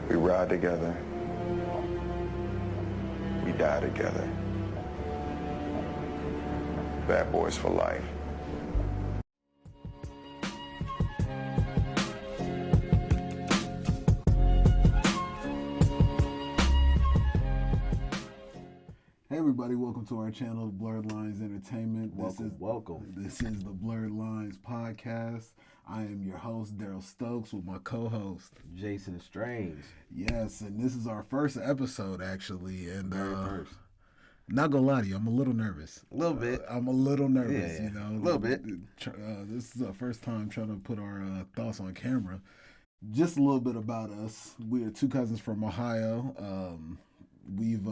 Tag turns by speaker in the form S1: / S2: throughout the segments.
S1: We ride together. We die together. Bad boys for life.
S2: Hey everybody, welcome to our channel, Blerd Lines Entertainment.
S3: Welcome.
S2: This is the Blerd Lines podcast. I am your host, Daryl Stokes, with my co-host,
S3: Jason Starnge.
S2: Yes, and this is our first episode, actually. And
S3: Very first.
S2: Not gonna lie to you, I'm a little nervous.
S3: A little bit.
S2: I'm a little nervous,
S3: Yeah,
S2: you know.
S3: a little bit.
S2: This is our first time trying to put our thoughts on camera. Just a little bit about us. We are two cousins from Ohio. We've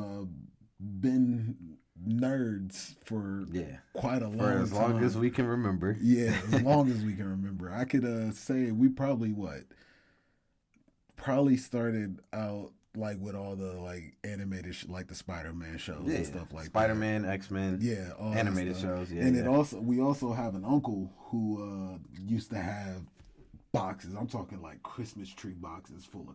S2: been nerds for quite a long time.
S3: For as long as we can remember.
S2: Yeah, as long as we can remember. I could say we probably started out like with all the like animated like the Spider-Man shows and stuff like
S3: Spider-Man, X-Men,
S2: all
S3: animated shows.
S2: We also have an uncle who used to have boxes. I'm talking like Christmas tree boxes full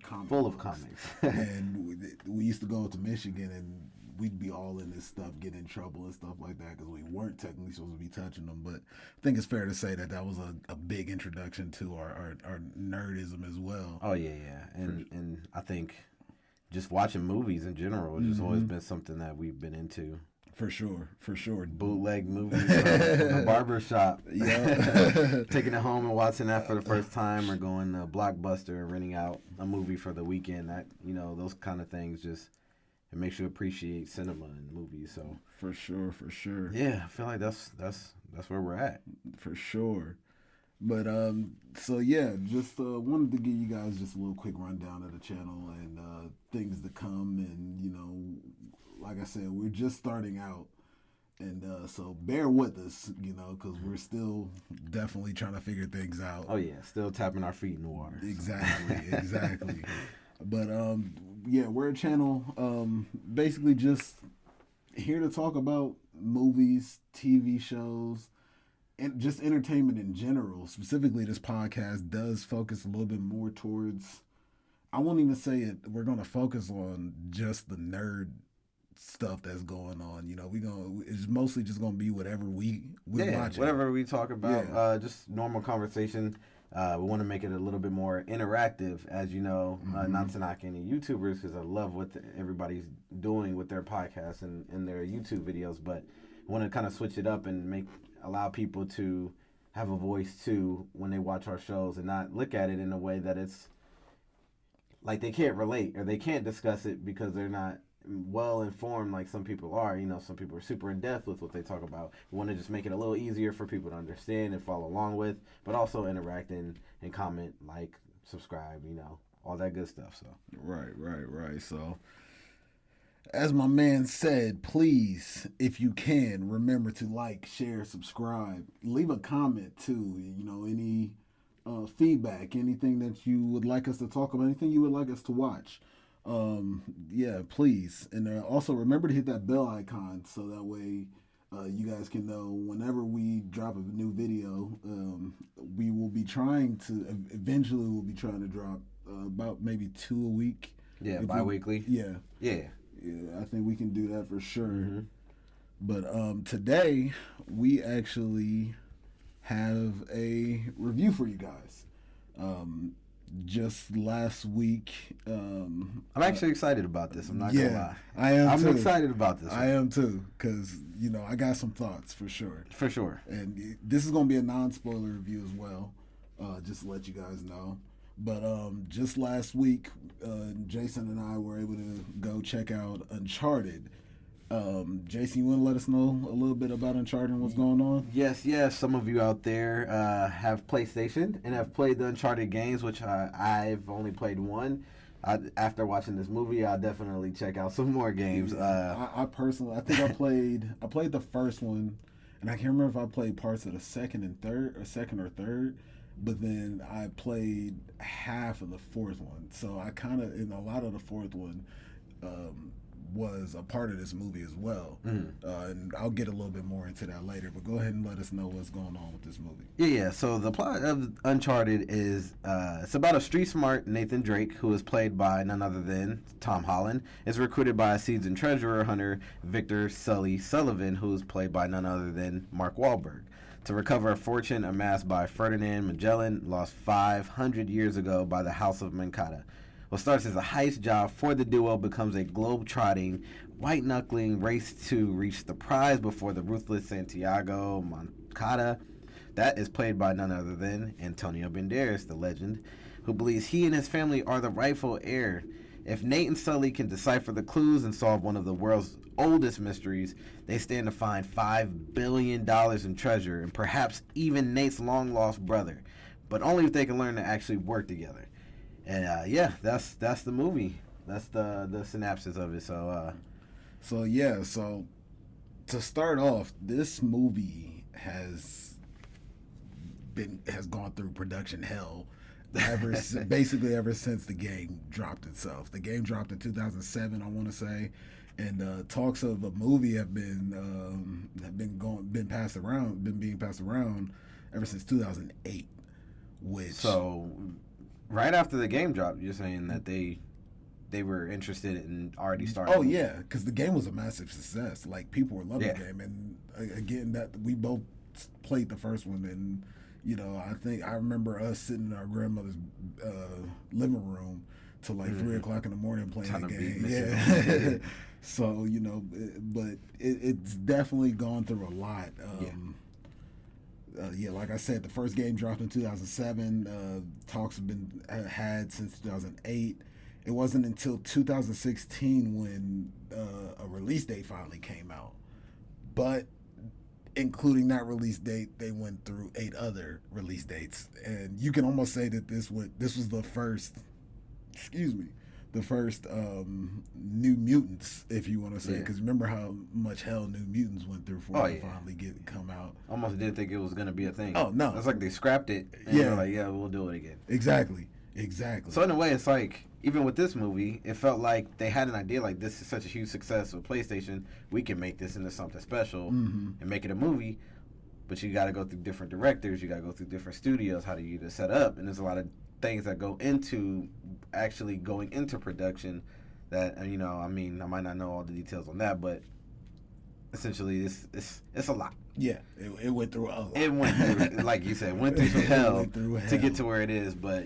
S2: of comics. And we used to go to Michigan and we'd be all in this stuff, get in trouble and stuff like that because we weren't technically supposed to be touching them. But I think it's fair to say that was a big introduction to our nerdism as well.
S3: Oh yeah. And I think just watching movies in general has just always been something that we've been into.
S2: For sure.
S3: Bootleg movies from the barber shop. Yeah. Taking it home and watching that for the first time, or going to Blockbuster and renting out a movie for the weekend. That, those kind of things just, it makes you appreciate cinema and movies. So
S2: For sure.
S3: Yeah, I feel like that's where we're at.
S2: For sure. But just wanted to give you guys just a little quick rundown of the channel and things to come. And like I said, we're just starting out, and so bear with us, because we're still definitely trying to figure things out.
S3: Oh yeah, still tapping our feet in the water.
S2: Exactly. But we're a channel basically just here to talk about movies, TV shows, and just entertainment in general. Specifically, this podcast does focus a little bit more towards, I won't even say it, we're going to focus on just the nerd stuff that's going on. It's mostly just going to be whatever we're watching.
S3: Whatever we talk about, just normal conversation. We want to make it a little bit more interactive, as you know, not to knock any YouTubers, because I love what everybody's doing with their podcasts and their YouTube videos, but we want to kind of switch it up and allow people to have a voice too when they watch our shows, and not look at it in a way that it's like they can't relate or they can't discuss it because they're not well informed like some people are. Some people are super in depth with what they talk about. We want to just make it a little easier for people to understand and follow along with, but also interact and comment, like, subscribe, all that good stuff. So
S2: Right. So as my man said, please, if you can, remember to like, share, subscribe, leave a comment too. Any feedback, anything that you would like us to talk about, anything you would like us to watch. Please. And also remember to hit that bell icon so that way you guys can know whenever we drop a new video. We will be trying to eventually drop about maybe 2 a week.
S3: Yeah, bi-weekly.
S2: Yeah, I think we can do that for sure. But today we actually have a review for you guys. Just last week,
S3: I'm actually excited about this. I'm not gonna lie.
S2: I'm
S3: excited about this one.
S2: I am too, because I got some thoughts for sure.
S3: For sure.
S2: And this is gonna be a non-spoiler review as well, just to let you guys know. But just last week, Jason and I were able to go check out Uncharted. Jason, you want to let us know a little bit about Uncharted and what's going on?
S3: Yes. Some of you out there have PlayStation and have played the Uncharted games, which I've only played one. After watching this movie, I'll definitely check out some more games.
S2: I personally, I think I played the first one, and I can't remember if I played parts of the second or third. But then I played half of the fourth one, so I kind of in a lot of the fourth one. was a part of this movie as well. And I'll get a little bit more into that later, but go ahead and let us know what's going on with this movie.
S3: Yeah. So the plot of Uncharted is it's about a street smart Nathan Drake, who is played by none other than Tom Holland, is recruited by a seasoned treasure hunter, Victor Sully Sullivan, who is played by none other than Mark Wahlberg, to recover a fortune amassed by Ferdinand Magellan, lost 500 years ago by the House of Mancada. What starts as a heist job for the duo becomes a globe-trotting, white-knuckling race to reach the prize before the ruthless Santiago Moncada. That is played by none other than Antonio Banderas, the legend, who believes he and his family are the rightful heir. If Nate and Sully can decipher the clues and solve one of the world's oldest mysteries, they stand to find $5 billion in treasure and perhaps even Nate's long-lost brother, but only if they can learn to actually work together. And that's the movie. That's the synopsis of it. So
S2: to start off, this movie has gone through production hell basically ever since the game dropped itself. The game dropped in 2007, I want to say, and talks of a movie have been being passed around ever since 2008.
S3: So right after the game dropped, you're saying that they were interested in already starting.
S2: Oh yeah, because the game was a massive success. Like, people were loving the game, and again, that we both played the first one, and I remember us sitting in our grandmother's living room till like 3 o'clock in the morning playing the game. Yeah. So but it's definitely gone through a lot. Like I said, the first game dropped in 2007. Talks have been had since 2008. It wasn't until 2016 when a release date finally came out. But including that release date, they went through 8 other release dates, and you can almost say that this was the first. The first New Mutants, if you want to say, because remember how much hell New Mutants went through for it to finally come out.
S3: Almost didn't think it was going to be a thing.
S2: Oh, no.
S3: It's like they scrapped it, and they're like, we'll do it again.
S2: Exactly.
S3: So in a way, it's like, even with this movie, it felt like they had an idea, like, this is such a huge success with PlayStation, we can make this into something special and make it a movie, but you got to go through different directors, you got to go through different studios, how do you set up, and there's a lot of things that go into actually going into production that, I might not know all the details on that, but essentially it's a lot.
S2: Yeah, it went through a lot.
S3: It went through, like you said, went through some hell to get to where it is, but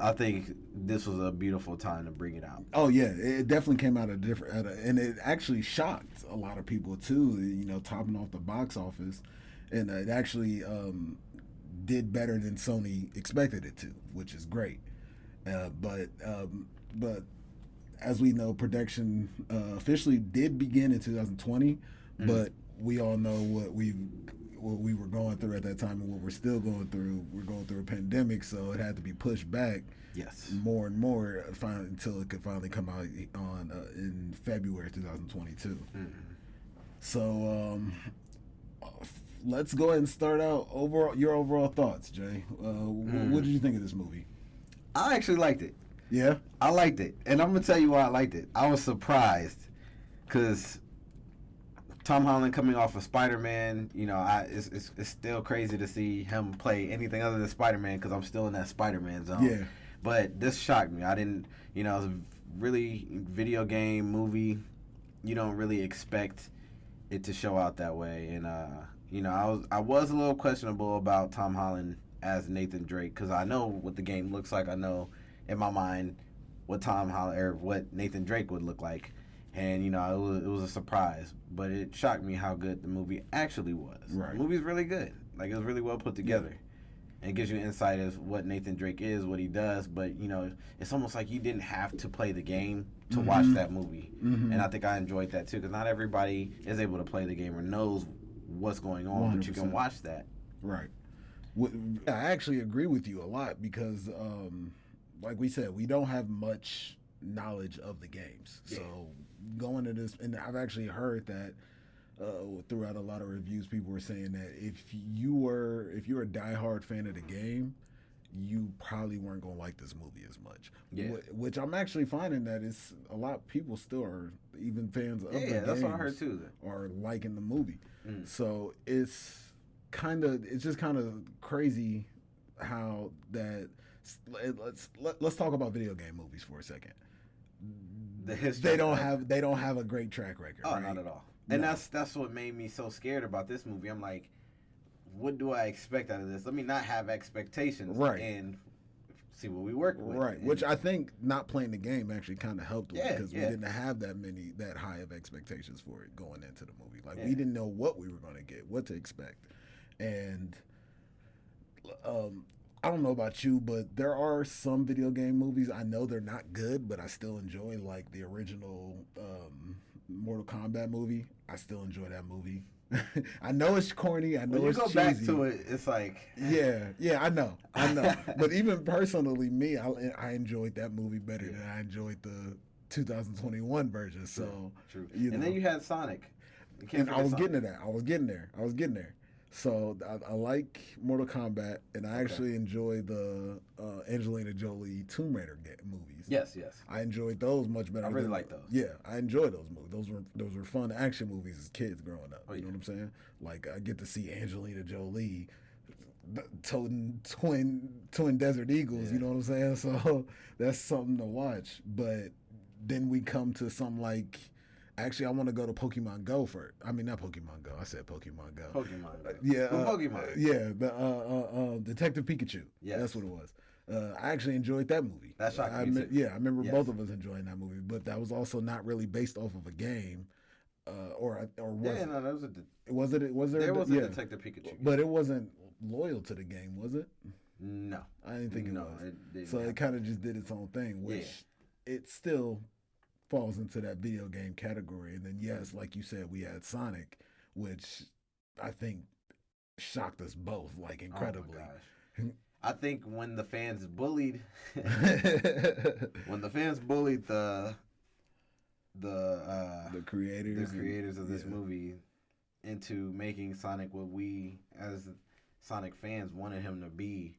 S3: I think this was a beautiful time to bring it out.
S2: Oh yeah, it definitely came out and it actually shocked a lot of people too, topping off the box office, and it actually did better than Sony expected it to, which is great. But as we know, production officially did begin in 2020, but we all know what we were going through at that time and what we're still going through. We're going through a pandemic, so it had to be pushed back more and more until it could finally come out in February 2022. So let's go ahead and start out your overall thoughts, Jay. What did you think of this movie?
S3: I actually liked it.
S2: Yeah?
S3: I liked it. And I'm going to tell you why I liked it. I was surprised because Tom Holland coming off of Spider-Man, it's still crazy to see him play anything other than Spider-Man because I'm still in that Spider-Man zone. Yeah. But this shocked me. I didn't, it was a really video game movie. You don't really expect it to show out that way. And, I was a little questionable about Tom Holland as Nathan Drake because I know what the game looks like. I know in my mind what Tom Holland or what Nathan Drake would look like, and it was a surprise. But it shocked me how good the movie actually was.
S2: Right.
S3: The movie's really good. Like, it was really well put together. And it gives you an insight of what Nathan Drake is, what he does. But it's almost like you didn't have to play the game to watch that movie. And I think I enjoyed that too because not everybody is able to play the game or knows what's going on, 100%. But you can watch that.
S2: Right. I actually agree with you a lot because, like we said, we don't have much knowledge of the games. Yeah. So going to this, and I've actually heard that throughout a lot of reviews, people were saying that if you're a diehard fan of the game, you probably weren't gonna like this movie as much.
S3: Yeah.
S2: Which I'm actually finding that it's a lot of people still are, even fans of the
S3: Yeah, that's what I heard
S2: games,
S3: too.
S2: are liking the movie. So it's just kind of crazy how that. Let's talk about video game movies for a second.
S3: The history
S2: They don't have a great track record.
S3: Oh,
S2: right?
S3: not at all. And that's what made me so scared about this movie. I'm like, what do I expect out of this? Let me not have expectations,
S2: right?
S3: And see what we work with,
S2: right?
S3: And
S2: which I think not playing the game actually kind of helped with, because we didn't have that high of expectations for it going into the movie. Like we didn't know what we were going to get, what to expect, and I don't know about you, but there are some video game movies I know they're not good, but I still enjoy, like the original Mortal Kombat movie. I still enjoy that movie. I know it's corny. I know it's cheesy.
S3: When you go back to it, it's like
S2: yeah. I know. But even personally, me, I enjoyed that movie better than I enjoyed the 2021 version. So
S3: true.
S2: You know.
S3: And then you had Sonic.
S2: And I was getting to that. I was getting there. So I like Mortal Kombat, and I actually enjoy the Angelina Jolie Tomb Raider movies.
S3: Yes.
S2: I enjoyed those much better.
S3: I really like those.
S2: Yeah, I enjoyed those movies. Those were fun action movies as kids growing up. You know what I'm saying? Like I get to see Angelina Jolie toting twin Desert Eagles. You know what I'm saying? So that's something to watch. But then we come to something like. Actually, I want to go to Pokemon Go first. I mean, not Pokemon Go. I said Pokemon Go.
S3: Pokemon Go.
S2: Yeah.
S3: Pokemon.
S2: Yeah. The Detective Pikachu.
S3: Yes.
S2: That's what it was. I actually enjoyed that movie.
S3: That shocked me too.
S2: Yeah, I remember both of us enjoying that movie, but that was also not really based off of a game, or was
S3: it? No, that
S2: was it? Was there?
S3: There was a Detective Pikachu,
S2: but it wasn't loyal to the game, was it?
S3: No,
S2: I didn't think it was.
S3: So
S2: it kind of just did its own thing, which it still falls into that video game category. And then yes, like you said, we had Sonic, which I think shocked us both like incredibly.
S3: Oh my gosh. I think when the fans bullied the creators of this movie into making Sonic what we as Sonic fans wanted him to be,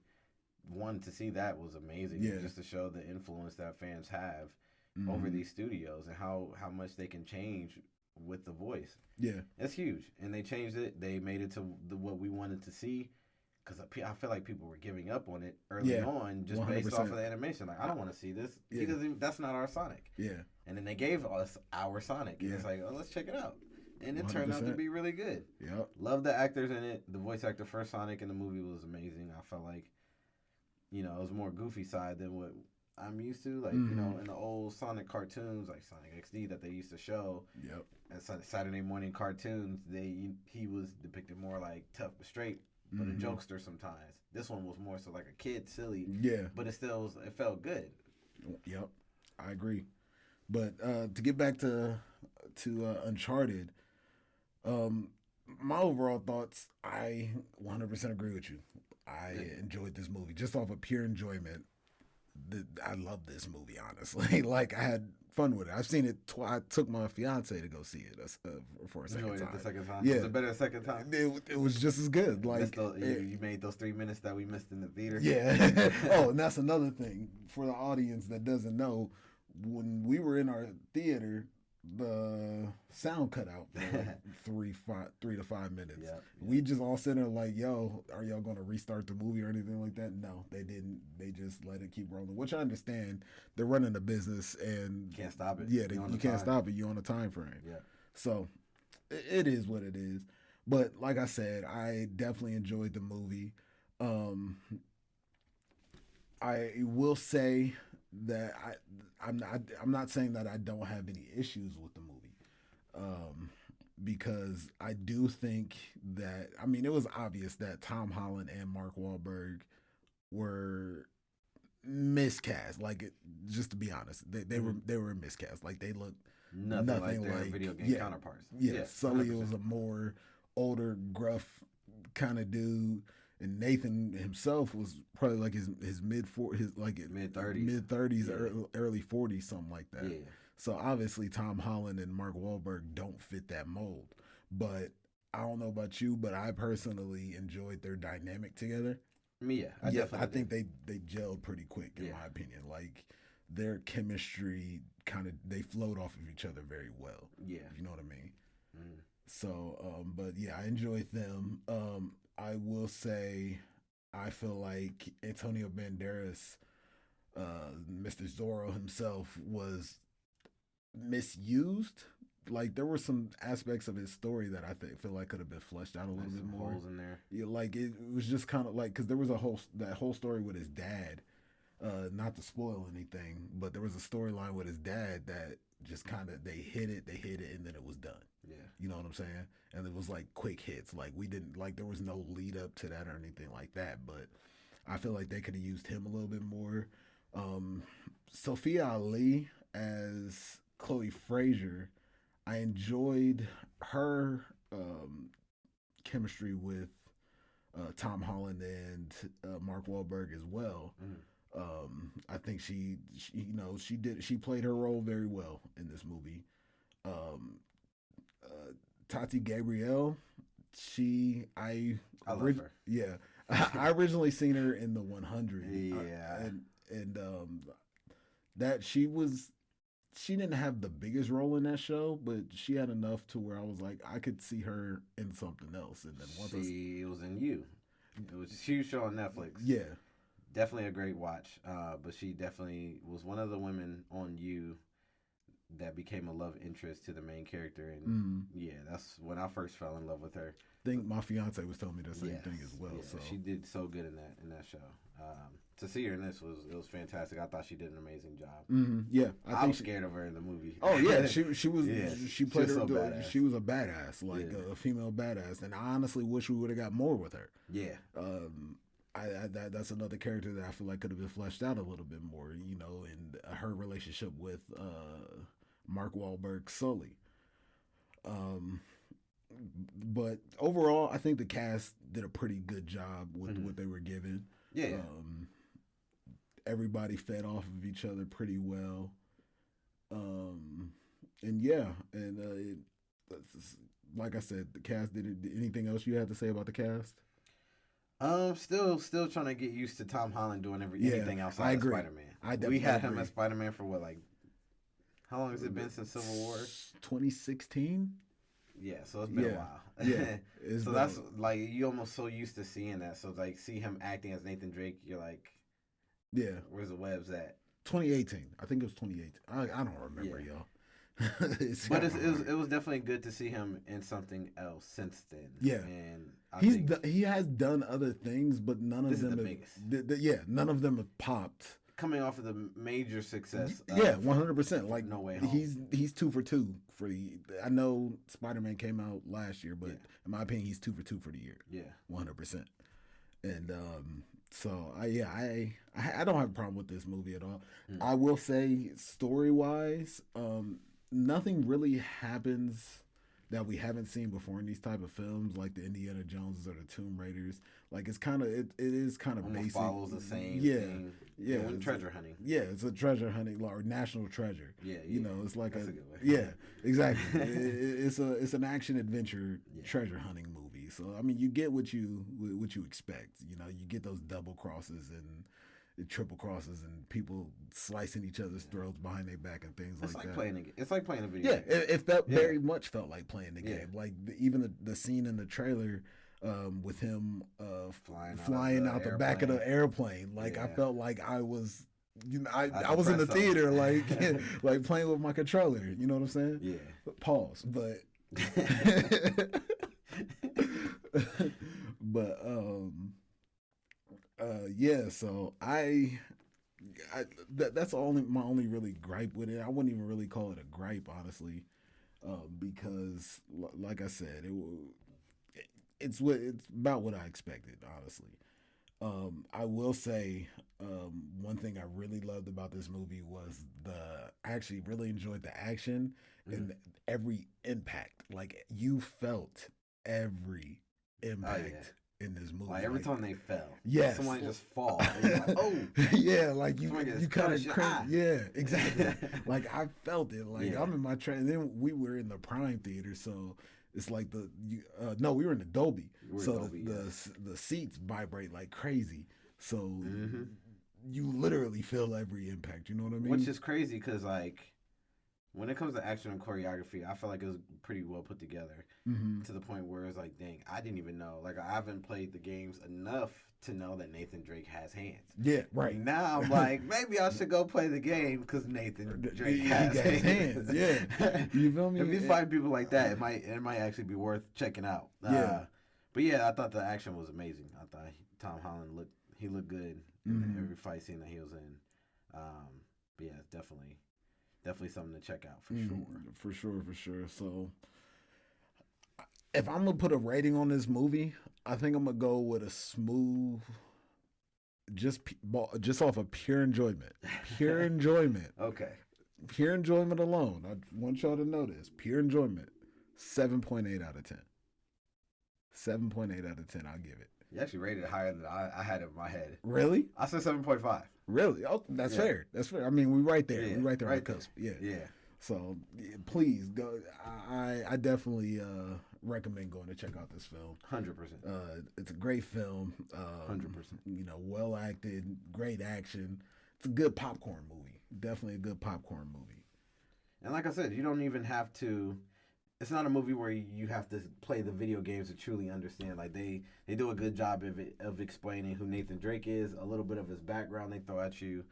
S3: wanted to see, that was amazing. Just to show the influence that fans have over these studios and how much they can change with the voice. Yeah, it's huge, and they changed it. They made it to what we wanted to see, because I feel like people were giving up on it early on just 100%. Based off of the animation. Like, I don't want to see this because that's not our Sonic. Yeah, and then they gave us our Sonic, and it's like, oh, let's check it out, and it 100%. Turned out to be really good. Yep, love the actors in it. The voice actor for Sonic in the movie was amazing. I felt like, it was more goofy side than what I'm used to, like, in the old Sonic cartoons, like Sonic XD that they used to show. Yep. And Saturday morning cartoons, he was depicted more like tough but straight, but a jokester sometimes. This one was more so like a kid, silly. Yeah. But it felt good.
S2: Yep, I agree. But to get back to Uncharted, my overall thoughts, I 100% agree with you. I enjoyed this movie just off of pure enjoyment. I love this movie, honestly. Like, I had fun with it. I've seen it I took my fiance to go see it for a second time.
S3: The second time? Yeah. Was it better the second time?
S2: It was just as good. Like,
S3: you made those 3 minutes that we missed in the theater.
S2: Yeah. Oh, and that's another thing for the audience that doesn't know. When we were in our theater, the sound cut out for 3 to 5 minutes. Yep. We just all sitting there like, yo, are y'all going to restart the movie or anything like that? No, they didn't. They just let it keep rolling, which I understand. They're running a business and
S3: can't stop it.
S2: Yeah, you can't stop it. You're on a time frame. Yeah. So it is what it is. But like I said, I definitely enjoyed the movie. I will say that I'm not saying that I don't have any issues with the movie, because I do think that, I mean, it was obvious that Tom Holland and Mark Wahlberg were miscast. Like, just to be honest, they were miscast. Like, they looked nothing like
S3: their video game counterparts.
S2: Yeah, Sully was a more older, gruff kind of dude. And Nathan himself was probably like his mid 30s, early 40s, something like that. Yeah. So obviously Tom Holland and Mark Wahlberg don't fit that mold. But I don't know about you, but I personally enjoyed their dynamic together.
S3: Yeah, I
S2: Yeah,
S3: definitely
S2: I think
S3: did.
S2: they gelled pretty quick in
S3: Yeah.
S2: my opinion. Like their chemistry kind of they flowed off of each other very well.
S3: Yeah.
S2: You know what I mean?
S3: Mm.
S2: So, but yeah, I enjoyed them. I will say, I feel like Antonio Banderas, Mr. Zorro himself, was misused. Like there were some aspects of his story that feel like could have been fleshed out a little
S3: There's
S2: bit
S3: some
S2: more.
S3: holes in there.
S2: Yeah, like it was just kind of like because there was that whole story with his dad. Not to spoil anything, but there was a storyline with his dad that just kind of they hit it, and then it was done.
S3: Yeah.
S2: You know what I'm saying? And it was like quick hits. Like we didn't like there was no lead up to that or anything like that. But I feel like they could have used him a little bit more. Sophia Ali as Chloe Frazier, I enjoyed her chemistry with Tom Holland and Mark Wahlberg as well. I think she she played her role very well in this movie. Tati Gabrielle, I
S3: love her.
S2: Yeah, I originally seen her in the 100.
S3: Yeah,
S2: and that she didn't have the biggest role in that show, but she had enough to where I was like, I could see her in something else. And then once
S3: she was in You. It was a huge show on Netflix.
S2: Yeah.
S3: Definitely a great watch. But she definitely was one of the women on You that became a love interest to the main character. And yeah, that's when I first fell in love with her.
S2: I think my fiance was telling me the same thing as well.
S3: Yeah,
S2: so
S3: she did so good in that show. To see her in this was fantastic. I thought she did an amazing job.
S2: Yeah,
S3: I was scared of her in the movie.
S2: Oh yeah, she was.
S3: Yeah,
S2: she played her.
S3: so badass.
S2: She was a badass, like a female badass, and I honestly wish we would have got more with her.
S3: Yeah.
S2: That's another character that I feel like could have been fleshed out a little bit more. You know, in her relationship with Mark Wahlberg Sully. But overall, I think the cast did a pretty good job with what they were given.
S3: Yeah.
S2: Everybody fed off of each other pretty well. And yeah, and like I said, the cast did anything else you had to say about the cast?
S3: Still trying to get used to Tom Holland doing anything outside of Spider-Man. We had him as Spider-Man for what, like, how long has it been since Civil War?
S2: 2016.
S3: Yeah, so it's been a while.
S2: Yeah,
S3: so that's like you almost so used to seeing that. So like see him acting as Nathan Drake, you're like,
S2: yeah,
S3: where's the webs at?
S2: 2018. I think it was 2018. I don't remember, y'all.
S3: But it was definitely good to see him in something else since then.
S2: Yeah,
S3: and
S2: he has done other things, but none of them. None of them have popped.
S3: Coming off of the major success.
S2: 100%. Like
S3: No Way Home.
S2: He's 2 for 2 for the. I know Spider-Man came out last year, but in my opinion, he's 2 for 2 for the year.
S3: Yeah,
S2: 100%. And so I don't have a problem with this movie at all. I will say story wise, nothing really happens that we haven't seen before in these type of films, like the Indiana Joneses or the Tomb Raiders. Like it is kind of basic.
S3: Follows the same thing. Yeah, treasure hunting.
S2: Yeah, it's a treasure hunting or national treasure.
S3: Yeah.
S2: You know, it's like
S3: That's a good way.
S2: Yeah, exactly. It's an action adventure treasure hunting movie. So I mean, you get what you expect. You know, you get those double crosses and triple crosses and people slicing each other's throats behind their back and things like that.
S3: It's like playing a video game.
S2: It felt very much felt like playing the game. Like even the scene in the trailer with him flying out the back of the airplane. Like I felt like I was, you know, I was in the theater like like playing with my controller. You know what I'm saying?
S3: Yeah.
S2: Pause. But but yeah, so that's my only really gripe with it. I wouldn't even really call it a gripe, honestly, because like I said, it's about what I expected, honestly. I will say one thing I really loved about this movie was I actually really enjoyed the action and every impact. Like you felt every impact. In this movie,
S3: like every time they fell, someone just fall. Like, oh,
S2: yeah, like you kind of cringe. Yeah, exactly. Like I felt it. Like I'm in my train. Then we were in the Prime theater, so it's like no, we were in the Dolby,
S3: We're
S2: so
S3: Dolby,
S2: the seats vibrate like crazy. So you literally feel every impact. You know what I mean?
S3: Which is crazy because like when it comes to action and choreography, I feel like it was pretty well put together to the point where it's like, dang, I didn't even know. Like, I haven't played the games enough to know that Nathan Drake has hands.
S2: Yeah, right.
S3: Now I'm like, maybe I should go play the game because Nathan Drake has hands.
S2: Yeah, you feel me?
S3: If you find people like that, it might actually be worth checking out.
S2: Yeah.
S3: But yeah, I thought the action was amazing. I thought Tom Holland looked good in every fight scene that he was in. But yeah, it's definitely something to check out for sure.
S2: For sure. So if I'm gonna put a rating on this movie, I think I'm gonna go with a smooth, just off of pure enjoyment. Pure enjoyment.
S3: Okay.
S2: Pure enjoyment alone. I want y'all to know this. Pure enjoyment. 7.8 out of 10. 7.8 out of 10. I'll give it.
S3: You actually rated it higher than I had it in my head.
S2: Really?
S3: I said 7.5.
S2: Really? Oh, that's fair. That's fair. I mean, we're right there.
S3: Yeah,
S2: we're right there on
S3: right
S2: the cusp.
S3: there.
S2: Yeah.
S3: Yeah.
S2: So please go. I definitely recommend going to check out this film.
S3: 100%.
S2: It's a great film.
S3: 100%.
S2: You know, well acted, great action. It's a good popcorn movie. Definitely a good popcorn movie.
S3: And like I said, you don't even have to. It's not a movie where you have to play the video games to truly understand. Like they do a good job of explaining who Nathan Drake is, a little bit of his background they throw at you.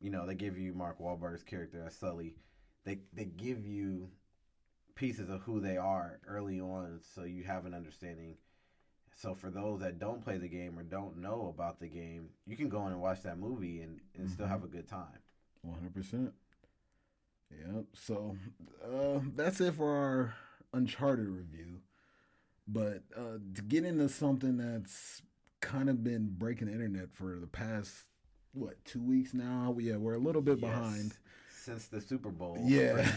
S3: You know, they give you Mark Wahlberg's character as Sully. They give you pieces of who they are early on, so you have an understanding. So for those that don't play the game or don't know about the game, you can go in and watch that movie and still have a good time.
S2: 100%. Yep. So that's it for our Uncharted review. But to get into something that's kind of been breaking the internet for the past 2 weeks now. Yeah, we're a little bit behind.
S3: Since the Super Bowl.
S2: Yeah.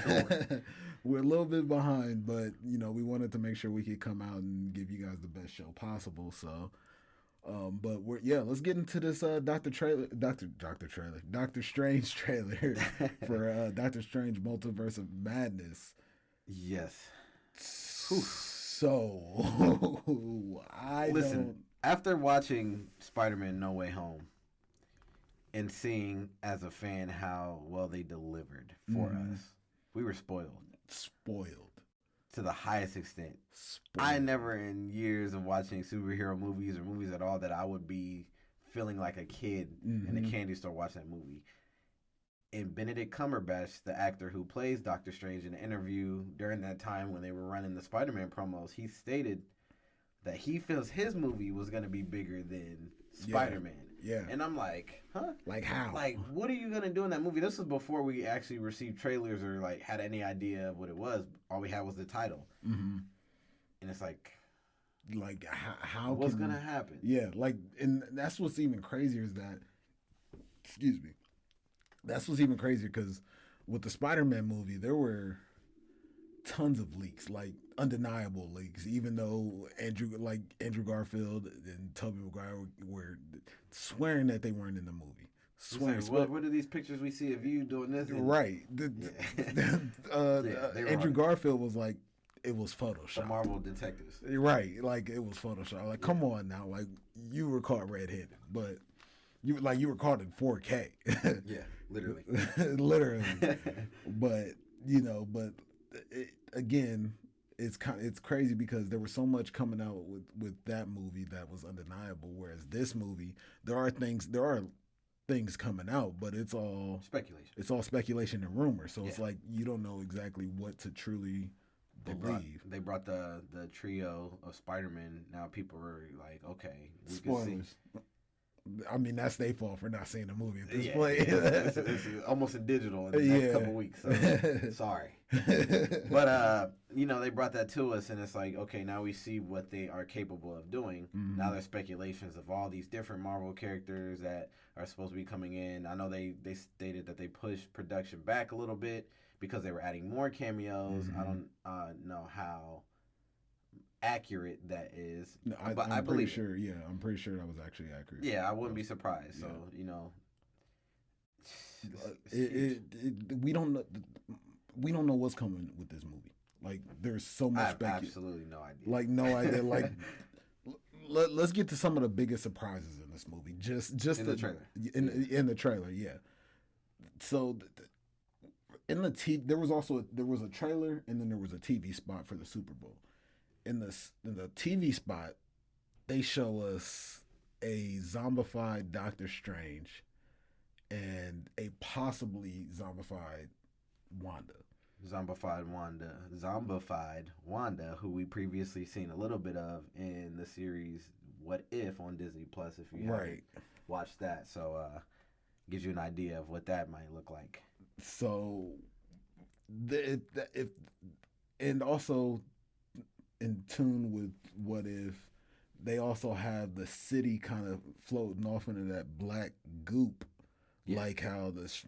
S2: We're a little bit behind, but you know, we wanted to make sure we could come out and give you guys the best show possible. So but let's get into this Doctor Strange trailer for Doctor Strange Multiverse of Madness.
S3: Yes.
S2: So
S3: after watching Spider-Man No Way Home and seeing as a fan how well they delivered for us, we were spoiled. To the highest extent. I never in years of watching superhero movies or movies at all that I would be feeling like a kid in a candy store watching that movie. And Benedict Cumberbatch, the actor who plays Doctor Strange, in an interview during that time when they were running the Spider-Man promos, he stated that he feels his movie was going to be bigger than Spider-Man.
S2: Yeah.
S3: And I'm like, huh?
S2: Like how?
S3: Like, what are you going to do in that movie? This was before we actually received trailers or like had any idea of what it was. All we had was the title. And it's like
S2: how
S3: what's going to happen?
S2: Yeah, like, and that's what's even crazier is that, excuse me, that's what's even crazier because with the Spider-Man movie, there were tons of leaks, like undeniable leaks, even though Andrew Garfield and Tobey Maguire were swearing that they weren't in the movie. Swearing.
S3: What are these pictures we see of you doing this?
S2: Right. Andrew Garfield was like, it was Photoshop.
S3: The Marvel detectives.
S2: Right. Like, it was Photoshop. Like, come on now. Like, you were caught red-handed, but you were caught in 4K.
S3: Yeah, literally.
S2: Literally. But, you know, again, it's crazy because there was so much coming out with that movie that was undeniable, whereas this movie, there are things coming out, but it's all speculation. It's all speculation and rumor. So it's like you don't know exactly what to truly believe.
S3: They brought the trio of Spider-Man. Now people are like, okay, we
S2: spoilers.
S3: can see.
S2: I mean, that's their fault for not seeing the movie at this point.
S3: It's almost in digital in the next couple weeks. So sorry. But, you know, they brought that to us, and it's like, okay, now we see what they are capable of doing. Now there's speculations of all these different Marvel characters that are supposed to be coming in. I know they stated that they pushed production back a little bit because they were adding more cameos. I don't know how accurate that is.
S2: No, I'm pretty sure. Yeah, I'm pretty sure that was actually accurate.
S3: Yeah, I wouldn't be surprised. So you know,
S2: we don't know what's coming with this movie. Like there's so
S3: I
S2: much
S3: have absolutely no idea.
S2: like no idea. Like let's get to some of the biggest surprises in this movie. Just
S3: in the trailer.
S2: In the trailer, yeah. So in there was a trailer and then there was a TV spot for the Super Bowl. In the TV spot, they show us a zombified Doctor Strange and a possibly zombified Wanda.
S3: Zombified Wanda, who we previously seen a little bit of in the series What If on Disney Plus. If you haven't watched that, so gives you an idea of what that might look like.
S2: So, and also in tune with What If, they also have the city kind of floating off into that black goop. Yeah. Like how this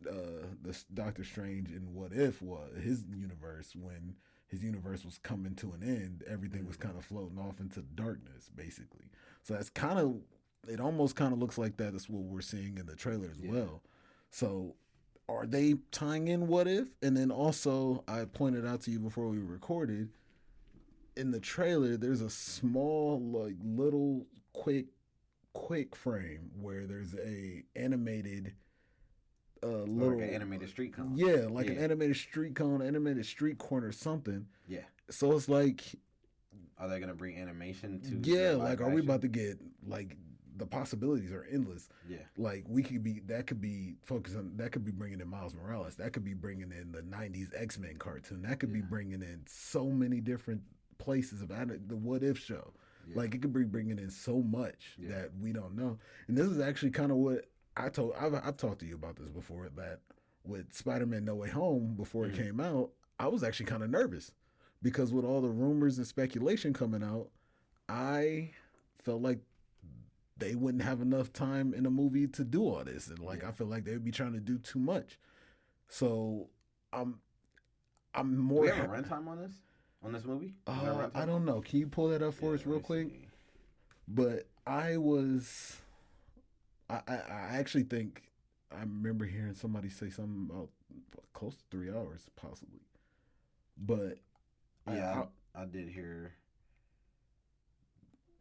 S2: Doctor Strange in What If was his universe, when his universe was coming to an end, everything was kind of floating off into darkness, basically. So that's kind of, it almost kind of looks like that is what we're seeing in the trailer as well. So are they tying in What If? And then also, I pointed out to you before we recorded, in the trailer, there's a small, like little quick frame where there's a animated little
S3: like an animated street cone.
S2: Yeah, like an animated street cone, animated street corner, something.
S3: Yeah.
S2: So it's like,
S3: are they gonna bring animation to?
S2: Yeah, like are we about to get, like, the possibilities are endless. Yeah. Like that could be bringing in Miles Morales. That could be bringing in the '90s X-Men cartoon. That could be bringing in so many different places of the What If show. Yeah. Like it could be bringing in so much that we don't know. And this is actually kind of what I've talked to you about this before, that with Spider-Man No Way Home, before it came out, I was actually kind of nervous because with all the rumors and speculation coming out, I felt like they wouldn't have enough time in a movie to do all this. And I feel like they would be trying to do too much. So I'm more.
S3: Do we have a runtime on this movie?
S2: I don't know. Can you pull that up for us real quick? See. But I actually think I remember hearing somebody say something about close to 3 hours, possibly. But
S3: I did hear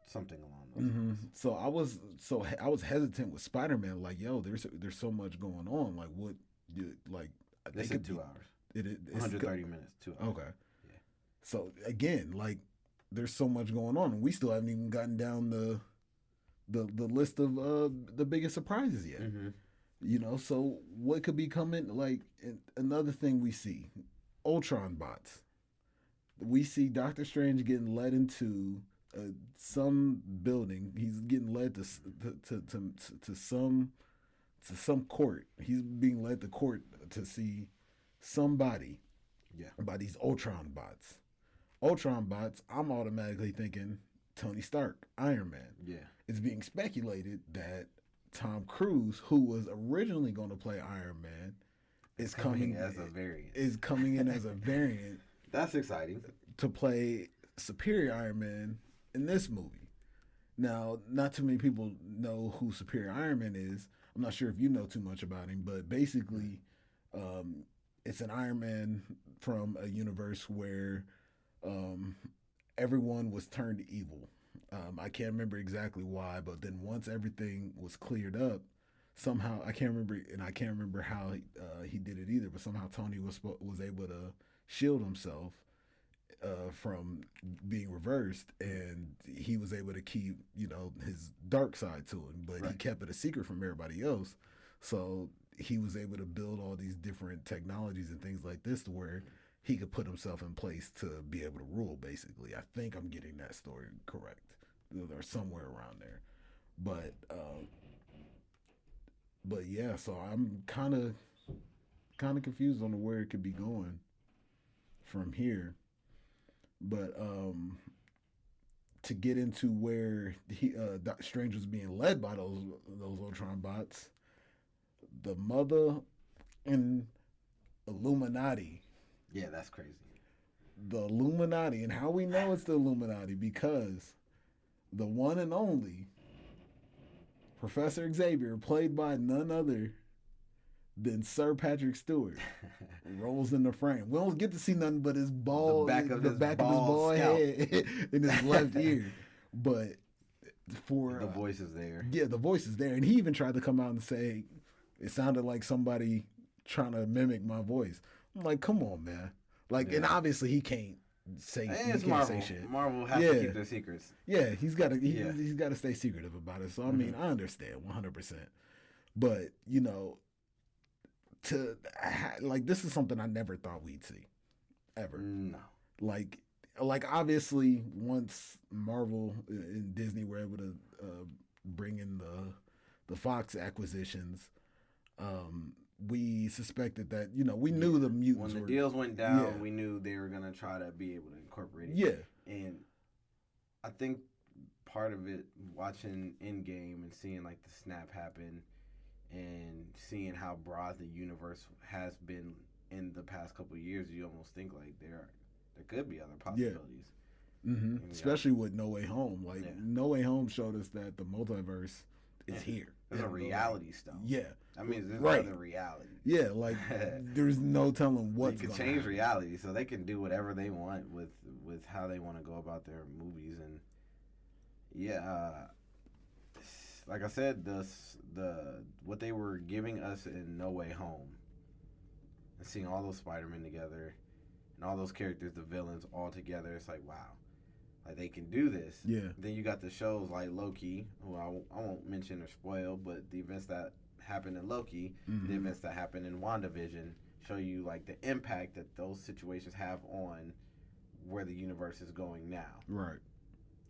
S3: something along those lines.
S2: So I was hesitant with Spider-Man. Like, yo, there's so much going on. Like, what? Like,
S3: this is 2 hours. It's 130 minutes. 2 hours.
S2: Okay. Yeah. So again, like, there's so much going on, and we still haven't even gotten down the list of the biggest surprises yet. You know, so what could be coming? Like, another thing we see, Ultron bots. We see Doctor Strange getting led into some building. He's getting led to some court. He's being led to court to see somebody. Yeah. By these Ultron bots. Ultron bots, I'm automatically thinking Tony Stark, Iron Man. Yeah. It's being speculated that Tom Cruise, who was originally going to play Iron Man, is coming
S3: as a variant.
S2: Is coming in as a variant.
S3: That's exciting.
S2: To play Superior Iron Man in this movie. Now, not too many people know who Superior Iron Man is. I'm not sure if you know too much about him, but basically, it's an Iron Man from a universe where everyone was turned evil. I can't remember exactly why, but then once everything was cleared up, somehow I can't remember how he did it either. But somehow Tony was able to shield himself from being reversed, and he was able to keep his dark side to him, but he kept it a secret from everybody else. So he was able to build all these different technologies and things like this to where he could put himself in place to be able to rule, basically. I think I'm getting that story correct, or somewhere around there. But yeah, so I'm kind of confused on where it could be going from here. But to get into where Doctor Strange was being led by those Ultron bots, the mother and Illuminati.
S3: Yeah, that's crazy.
S2: The Illuminati, and how we know it's the Illuminati, because the one and only Professor Xavier, played by none other Then Sir Patrick Stewart rolls in the frame. We don't get to see nothing but his bald, the back of his bald head in his left ear. But for
S3: the voice is there.
S2: Yeah, the voice is there, and he even tried to come out and say it sounded like somebody trying to mimic my voice. I'm like, come on, man. Like, and obviously he can't say say shit.
S3: Marvel has to keep their secrets.
S2: Yeah, he's got to stay secretive about it. So I mean, I understand 100%. But you know, this is something I never thought we'd see, ever.
S3: No.
S2: Like obviously once Marvel and Disney were able to bring in the Fox acquisitions, we suspected that, you know, we knew the mutants.
S3: When the deals went down, we knew they were gonna try to be able to incorporate it.
S2: Yeah.
S3: And I think part of it, watching Endgame and seeing like the snap happen and seeing how broad the universe has been in the past couple of years, you almost think like there could be other possibilities.
S2: Yeah. Mm-hmm. Especially with No Way Home. Like No Way Home showed us that the multiverse is here.
S3: There's a reality stone.
S2: Yeah.
S3: I mean, there's another reality.
S2: Yeah, like there's no telling what's
S3: going to change reality, so they can do whatever they want with how they want to go about their movies. And like I said, the what they were giving us in No Way Home, and seeing all those Spider-Men together and all those characters, the villains all together, it's like, wow. Like, they can do this.
S2: Yeah.
S3: Then you got the shows like Loki, who I won't mention or spoil, but the events that happened in Loki, the events that happened in WandaVision, show you like the impact that those situations have on where the universe is going now.
S2: Right.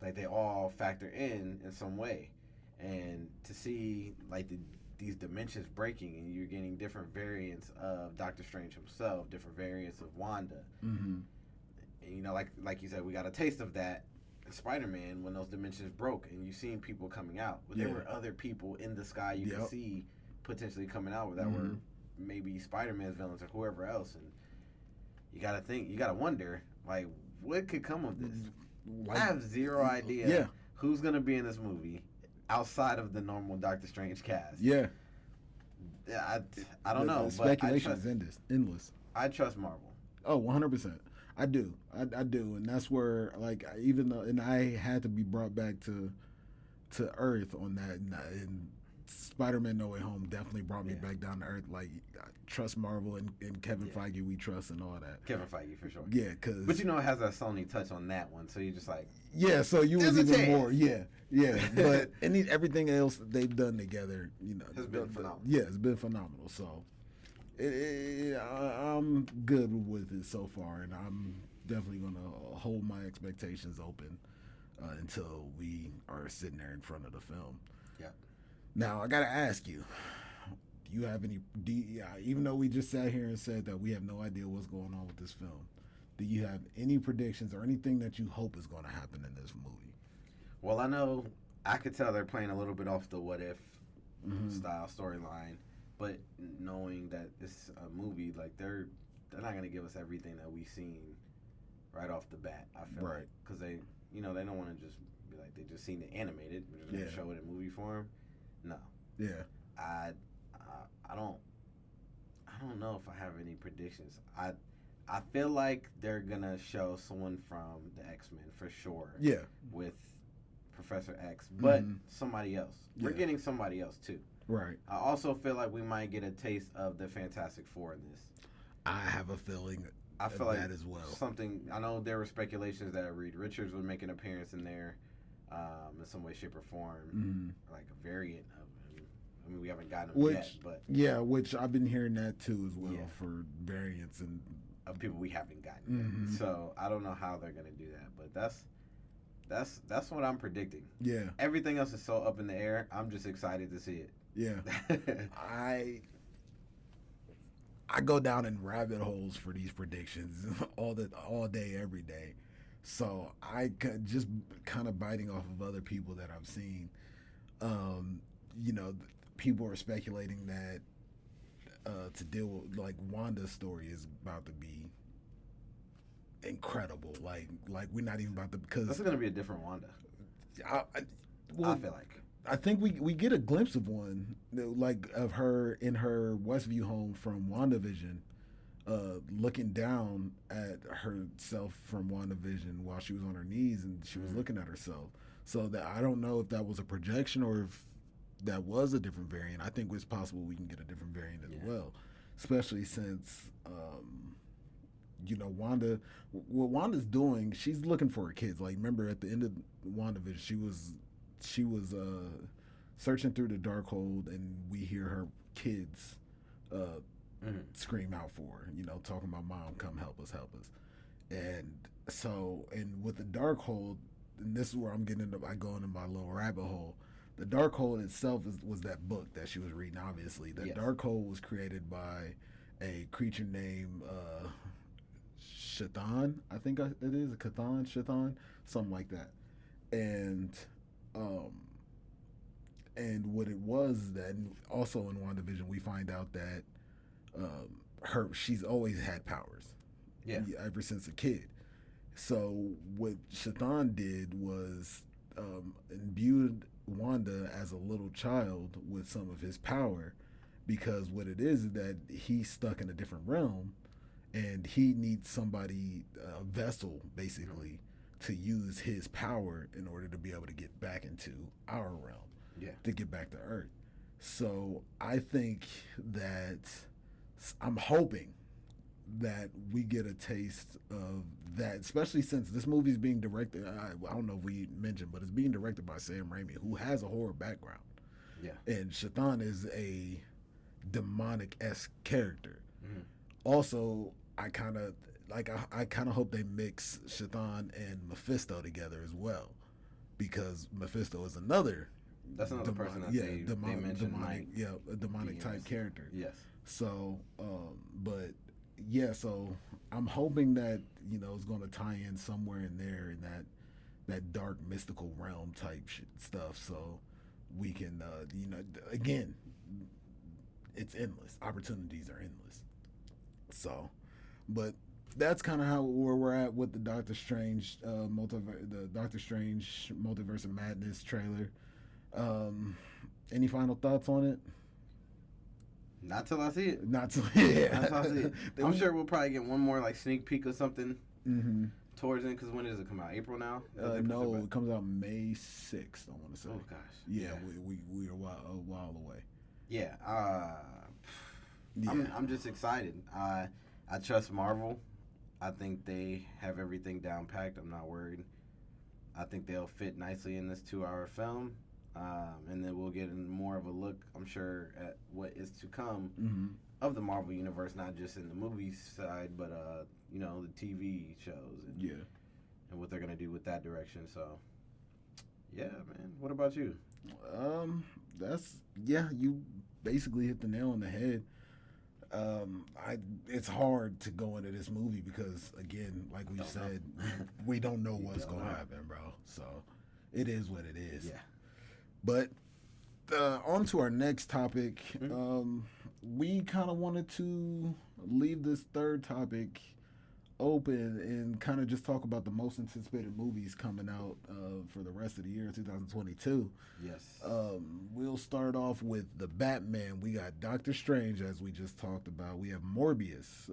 S3: Like, they all factor in some way. And to see like these dimensions breaking, and you're getting different variants of Doctor Strange himself, different variants of Wanda.
S2: Mm-hmm.
S3: And, you know, like you said, we got a taste of that in Spider-Man when those dimensions broke, and you seen people coming out. But there were other people in the sky you could see potentially coming out that were maybe Spider-Man's villains or whoever else. And you got to wonder, like, what could come of this? I have zero idea who's going to be in this movie outside of the normal Doctor Strange cast.
S2: Yeah.
S3: I don't know.
S2: The speculation is endless.
S3: I trust Marvel.
S2: Oh, 100%. I do. I do. And that's where, like, even though, and I had to be brought back to Earth on that. And Spider-Man No Way Home definitely brought me back down to Earth. Like, I trust Marvel and Kevin Feige, we trust, and all that.
S3: Kevin Feige, for sure.
S2: Yeah,
S3: but you know, it has that Sony touch on that one, so you're just like...
S2: Yeah, so you was even more... Yeah. But everything else that they've done together, you know...
S3: Has been phenomenal.
S2: Yeah, it's been phenomenal. So, I'm good with it so far, and I'm definitely going to hold my expectations open until we are sitting there in front of the film.
S3: Yeah.
S2: Now, I got to ask you, do you have any, even though we just sat here and said that we have no idea what's going on with this film, do you have any predictions or anything that you hope is going to happen in this movie?
S3: Well, I could tell they're playing a little bit off the what if style storyline, but knowing that it's a movie, like they're not going to give us everything that we've seen right off the bat, I feel like. Because they don't want to just be like, they just seen it animated, we're just going to show it in movie form. No.
S2: Yeah.
S3: I don't know if I have any predictions. I feel like they're gonna show someone from the X-Men for sure.
S2: Yeah.
S3: With Professor X, but somebody else. We're getting somebody else too.
S2: Right.
S3: I also feel like we might get a taste of the Fantastic Four in this.
S2: I have a feeling.
S3: I feel like
S2: that as well.
S3: Something. I know there were speculations that Reed Richards would make an appearance in there, in some way, shape, or form, like a variant of. I mean, we haven't gotten them yet, but
S2: which I've been hearing that too as well for variants and
S3: of people we haven't gotten yet. So I don't know how they're gonna do that, but that's what I'm predicting.
S2: Yeah.
S3: Everything else is so up in the air. I'm just excited to see it.
S2: Yeah. I go down in rabbit holes for these predictions all day, every day. So I just kind of biting off of other people that I've seen. People are speculating that to deal with, like, Wanda's story is about to be incredible. Like we're not even about to, because
S3: this is gonna be a different Wanda.
S2: I feel like I think we get a glimpse of one, like of her in her Westview home from WandaVision, looking down at herself from WandaVision while she was on her knees and she was looking at herself. So that I don't know if that was a projection or if that was a different variant. I think it's possible we can get a different variant as well, especially since Wanda. What Wanda's doing, she's looking for her kids. Like, remember at the end of WandaVision, she was searching through the Darkhold, and we hear her kids scream out for her, talking about, "Mom, come help us, help us." And so, and with the Darkhold, and this is where I go into my little rabbit hole. The Darkhold itself was that book that she was reading, obviously. The Darkhold was created by a creature named Chthon, I think it is, Chthon, something like that. And what it was that, also in WandaVision, we find out that she's always had powers.
S3: Yeah.
S2: Ever since a kid. So what Chthon did was imbued Wanda as a little child with some of his power, because what it is that he's stuck in a different realm and he needs somebody, a vessel basically, to use his power in order to be able to get back into our realm, to get back to Earth. So I think that, I'm hoping that we get a taste of that, especially since this movie's being directed, I don't know if we mentioned, but it's being directed by Sam Raimi, who has a horror background. Yeah. And Chthon is a demonic-esque character. Also, I kind of hope they mix Chthon and Mephisto together as well, because Mephisto is another.
S3: That's another person that they mentioned.
S2: A demonic type character.
S3: Yes.
S2: So, but yeah, so I'm hoping that it's going to tie in somewhere in there in that dark mystical realm type stuff. So we can, again, it's endless. Opportunities are endless. So, but that's kind of where we're at with the Doctor Strange Multiverse of Madness trailer. Any final thoughts on it?
S3: Not till I see it.
S2: Not till I see it.
S3: I'm sure we'll probably get one more sneak peek or something towards it. Because when does it come out? April now?
S2: No, it comes out May 6th. I want to say.
S3: Oh gosh.
S2: Yeah. We are a while away.
S3: Yeah. I'm just excited. I trust Marvel. I think they have everything down packed. I'm not worried. I think they'll fit nicely in this 2-hour film. And then we'll get more of a look, I'm sure, at what is to come of the Marvel Universe, not just in the movie side, but, the TV shows and what they're going to do with that direction. So, yeah, man. What about you? You basically hit the nail on the head. It's hard to go into this movie because, again, like we said, we don't know what's going to happen, bro. So, it is what it is. Yeah. But on to our next topic. We kind of wanted to leave this third topic open and kind of just talk about the most anticipated movies coming out for the rest of the year, 2022. Yes. We'll start off with the Batman. We got Doctor Strange, as we just talked about. We have Morbius.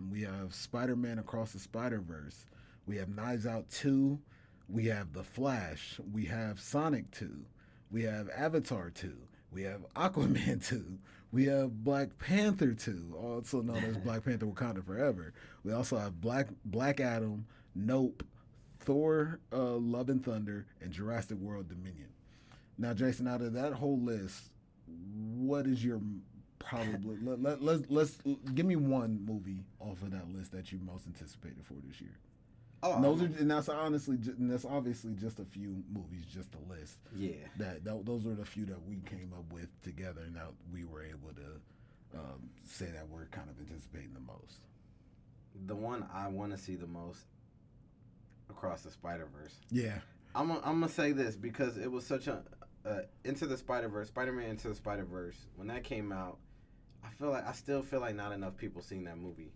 S3: We have Spider-Man Across the Spider-Verse. We have Knives Out 2. We have The Flash. We have Sonic 2. We have Avatar 2. We have Aquaman 2. We have Black Panther 2, also known as Black Panther Wakanda Forever. We also have Black Adam, Nope, Thor, Love and Thunder, and Jurassic World Dominion. Now, Jason, out of that whole list, what is your probably... let's give me one movie off of that list that you most anticipated for this year. And that's obviously just a few movies, just a list. Yeah. Those are the few that we came up with together, and that we were able to say that we're kind of anticipating the most. The one I want to see the most, Across the Spider-Verse.
S2: Yeah.
S3: I'm gonna say this because it was such a Into the Spider-Verse, Spider-Man Into the Spider-Verse. When that came out, I still feel like not enough people seen that movie.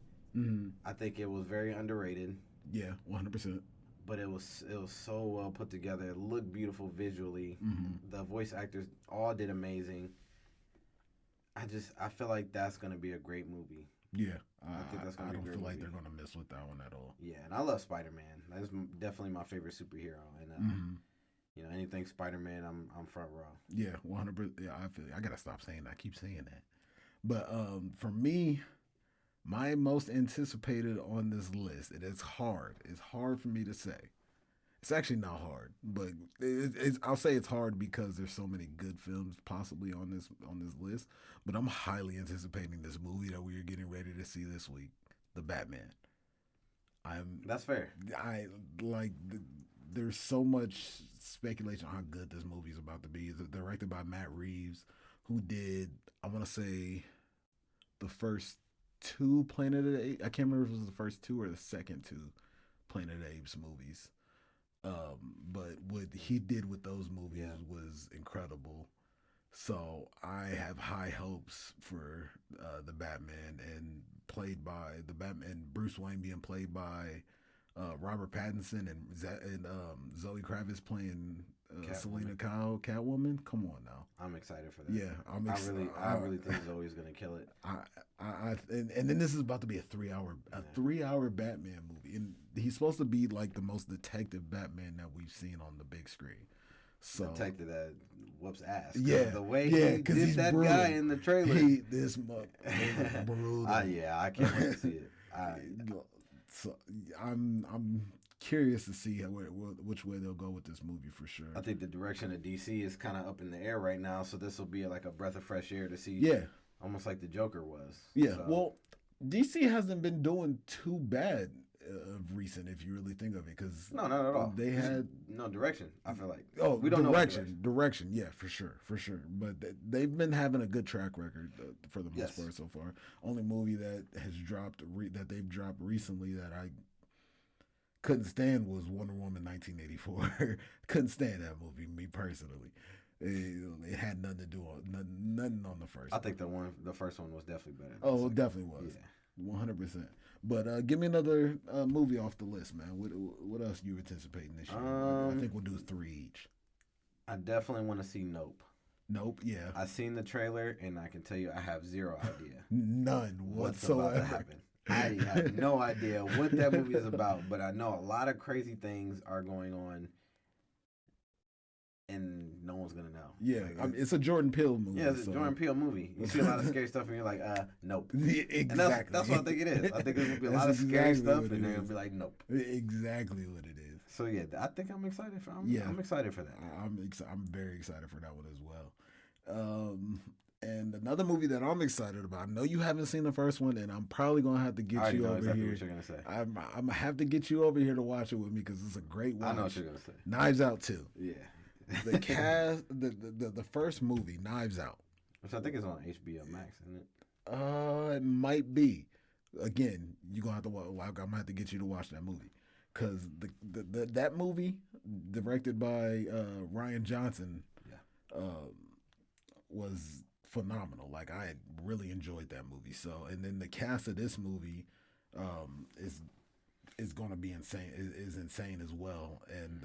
S3: I think it was very underrated.
S2: Yeah, 100%.
S3: but it was so well put together. It looked beautiful visually. The voice actors all did amazing. I feel like that's gonna be a great movie.
S2: Yeah,
S3: I think that's gonna be a
S2: don't
S3: great
S2: feel like
S3: movie.
S2: they're gonna miss with that one at all.
S3: Yeah, and I love Spider-Man. That's definitely my favorite superhero. And you know, anything Spider-Man, I'm front row.
S2: Yeah, 100%. Yeah, I gotta stop saying that. I keep saying that. But for me, my most anticipated on this list, and it's hard. It's hard for me to say. It's actually not hard, but I'll say it's hard because there's so many good films possibly on this list. But I'm highly anticipating this movie that we are getting ready to see this week, The Batman.
S3: That's fair.
S2: I like. There's so much speculation on how good this movie is about to be. It's directed by Matt Reeves, who did, I want to say, the first two Planet of the Apes. I can't remember if it was the first two or the second two Planet of the Apes movies. But what he did with those movies was incredible. So I have high hopes for the Batman, and played by the Batman, Bruce Wayne being played by Robert Pattinson, and Zoe Kravitz playing Selena Kyle, Catwoman. Come on now.
S3: I'm excited for that.
S2: Yeah,
S3: I really think Zoe's gonna kill it.
S2: And then this is about to be a 3-hour Batman movie, and he's supposed to be like the most detective Batman that we've seen on the big screen. So
S3: Detective that whoops ass.
S2: Yeah,
S3: the way
S2: yeah,
S3: he did that
S2: brutal.
S3: guy in the trailer.
S2: This brutal.
S3: I can't wait to see it.
S2: So I'm curious to see which way they'll go with this movie for sure.
S3: I think the direction of DC is kind of up in the air right now, so this will be like a breath of fresh air to see.
S2: Yeah,
S3: almost like the Joker was.
S2: Yeah,
S3: so.
S2: Well, DC hasn't been doing too bad of recent, if you really think of it, because
S3: no, not at all.
S2: They had
S3: no direction. I feel like
S2: we don't know direction. Yeah, for sure. But they've been having a good track record for the most part so far. Only movie that has dropped that they've dropped recently that I couldn't stand was Wonder Woman 1984. Couldn't stand that movie, me personally. It had nothing to do nothing on the first.
S3: I think the first one was definitely better.
S2: Oh, it definitely was. Yeah. 100%. But give me another movie off the list, man. What else you anticipating this year? I think we'll do 3 each.
S3: I definitely want to see Nope.
S2: Nope, yeah.
S3: I seen the trailer, and I can tell you I have zero idea.
S2: None whatsoever.
S3: What's about to happen. I have no idea what that movie is about, but I know a lot of crazy things are going on, and no one's gonna know.
S2: Yeah, it's a Jordan Peele movie.
S3: Yeah, it's a Jordan Peele movie. You see a lot of scary stuff, and you're like, nope.
S2: Yeah, exactly.
S3: And that's what I think it is. I think there's gonna be a lot of scary stuff, and they're gonna be like, nope.
S2: Exactly what it is.
S3: So yeah, I think I'm excited for. I'm excited for that.
S2: I'm very excited for that one as well. And another movie that I'm excited about. I know you haven't seen the first one, and I'm probably gonna have to get you over
S3: exactly
S2: here.
S3: What you're gonna say.
S2: I'm gonna have to get you over here to watch it with me because it's a great watch.
S3: I know what you're gonna say.
S2: Knives Out 2.
S3: Yeah.
S2: The cast, the first movie, Knives Out,
S3: which I think is on HBO Max, isn't it?
S2: It might be. Again, you're gonna have to. I'm gonna have to get you to watch that movie because that movie, directed by Ryan Johnson, was phenomenal. Like I really enjoyed that movie. So, and then the cast of this movie is going to be insane. Is insane as well. And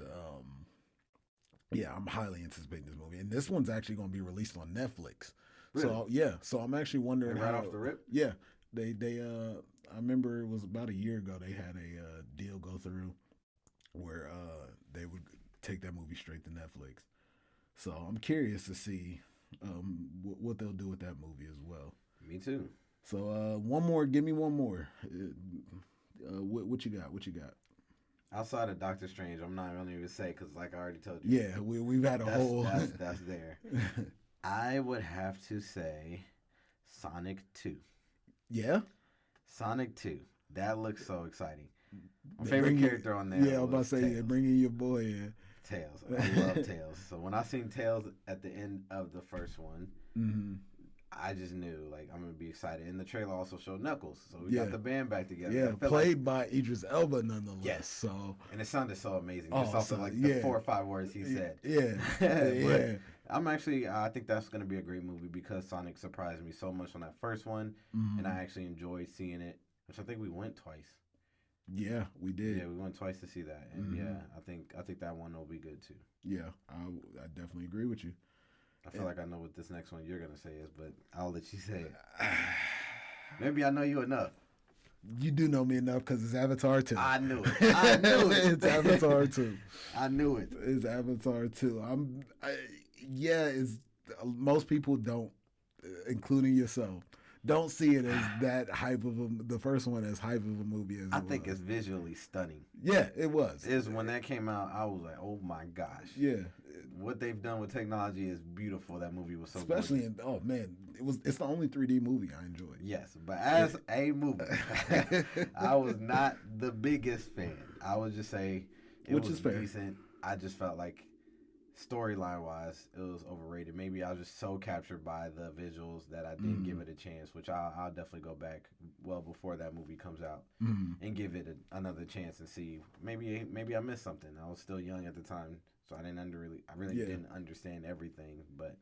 S2: yeah, I'm highly anticipating this movie. And this one's actually going to be released on Netflix.
S3: Really?
S2: So yeah, so I'm actually wondering
S3: right off the rip.
S2: Yeah, they I remember it was about a year ago they had a deal go through where they would take that movie straight to Netflix. So I'm curious to see what they'll do with that movie as well.
S3: Me too.
S2: So one more, give me one more. What you got? What you got?
S3: Outside of Doctor Strange, I'm not really even say because, like I already told you.
S2: Yeah, we've had whole.
S3: That's there. I would have to say Sonic 2.
S2: Yeah.
S3: Sonic 2. That looks so exciting. My favorite character on there.
S2: Yeah, I was about to say, yeah, bringing your boy in.
S3: Tails. I love Tails. So when I seen Tails at the end of the first one, I just knew like I'm gonna be excited. And the trailer also showed Knuckles, so we got the band back together.
S2: Yeah, played by Idris Elba nonetheless. Yes. So
S3: and it sounded so amazing. Just also like the 4 or 5 words he said.
S2: Yeah.
S3: But I'm actually I think that's gonna be a great movie because Sonic surprised me so much on that first one, and I actually enjoyed seeing it. Which I think we went twice.
S2: Yeah, we did.
S3: Yeah, we went twice to see that, and yeah, I think that one will be good too.
S2: Yeah, I definitely agree with you.
S3: I feel like I know what this next one you're gonna say is, but I'll let you say it. Maybe I know you enough.
S2: You do know me enough because it's Avatar 2.
S3: I knew it. I knew it.
S2: It's Avatar 2.
S3: I knew it.
S2: It's Avatar 2. It's most people don't, including yourself, don't see it as that hype of the first one as hype of a movie as
S3: I think it's visually stunning.
S2: Yeah, it was.
S3: When that came out, I was like, oh my gosh.
S2: Yeah.
S3: What they've done with technology is beautiful. That movie was so
S2: especially
S3: gorgeous.
S2: Oh man, it's the only 3D movie I enjoyed.
S3: Yes, but as a movie, I was not the biggest fan. I would just say
S2: Which is fair.
S3: Decent. I just felt like storyline wise, it was overrated. Maybe I was just so captured by the visuals that I didn't give it a chance, which I'll definitely go back well before that movie comes out and give it another chance and see. Maybe I missed something. I was still young at the time, so I really didn't understand everything. But